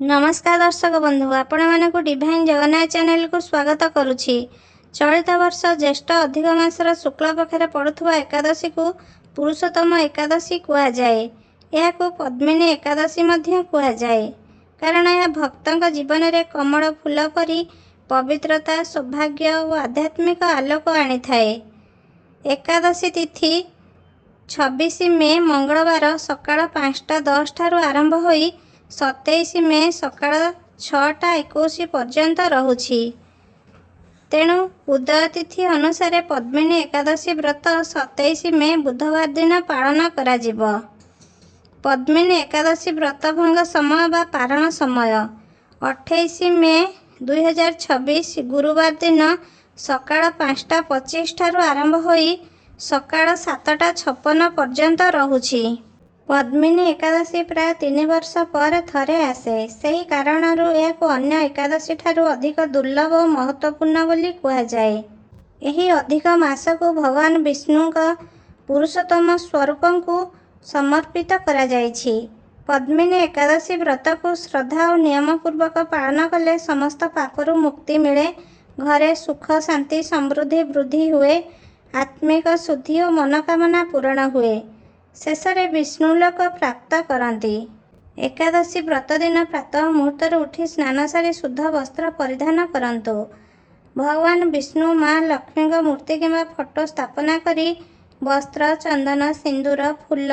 नमस्कार दर्शक बंधु, आपण मानक डिवाइन जगन्नाथ चैनल को स्वागत करुछि। चलित वर्ष ज्येष्ठ अधिक मासर शुक्ल पक्षे पड़ुवा एकादशी को पुरुषोत्तम एकादशी कहुए। यह पद्मिनी एकादशी कहुए कारण यह भक्तों जीवन में कमल फूल परी पवित्रता, सौभाग्य और आध्यात्मिक आलोक आनी थाए। एकादशी तिथि 26 मे मंगलवार सकाळ 5:10 ठारू आरंभ होई 27 मे सकाळ 6:21 पर्यंत रहुछि। तेणु उदय तिथि अनुसार पद्मिनी एकादशी व्रत 27 मे बुधवार दिन पालन कराजिब। पद्मिनी एकादशी व्रत भंग समय बा पारण समय 28 मे 2026 गुरुवार दिन सकाळ 5:25 ठारू आरंभ होई सकाळ 7:56 पर्यंत रहुछि। पद्मिनी एकादशी प्राय 3 वर्ष पर थरे आसे, सही कारणरू यह अन्य एकादशी ठारू अधिक दुर्लभ और महत्वपूर्ण बोली कहुए। यही अधिक मास को भगवान विष्णु का पुरुषोत्तम स्वरूप को समर्पित करा जाइछि। पद्मिनी एकादशी व्रत को श्रद्धा और नियम पूर्वक पालन कले समस्त पापरू मुक्ति मिले, घरे सुख शांति समृद्धि वृद्धि हुए, आत्मिक शुद्धि और मनोकामना पूरण हुए, शेषरे विष्णुलोक प्राप्त करती। एकादशी व्रत दिन प्रातः मुहूर्त उठी स्नान सारी शुद्ध वस्त्र परिधान करंतु। भगवान विष्णु माँ लक्ष्मी का मूर्ति किंवा फोटो स्थापना करी वस्त्र, चंदन, सिंदूर, फूल,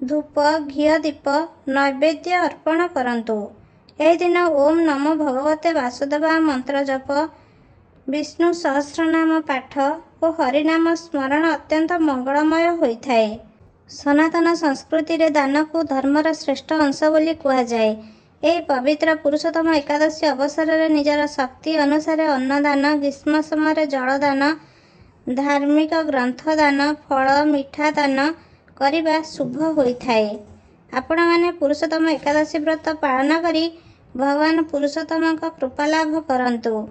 धूप, घी दीप नैवेद्य अर्पण करंतु। यह दिन ओम नमो भगवते वासुदेवा मंत्र जप, विष्णु सहस्रनाम पाठ और हरिनाम स्मरण अत्यंत मंगलमय होता है। सनातन संस्कृति रे दान को धर्मर श्रेष्ठ अंश बोली कहुए। यह पवित्र पुरुषोत्तम एकादशी अवसर में निजर शक्ति अनुसार अन्नदान, ग्रीष्म समय जलदान, धार्मिक ग्रंथ दान, फल मिठा दान करने शुभ होता है। आपण मैंने पुरुषोत्तम एकादशी व्रत पालन करी भगवान पुरुषोत्तम का कृपा लाभ करंतु।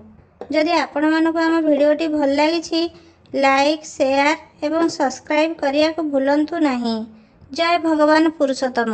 जदि आपण मानक आम भिडियोटी भल लगी लाइक, शेयर एवं सब्सक्राइब करिया को भूलंतु नहीं। जय भगवान पुरुषोत्तम।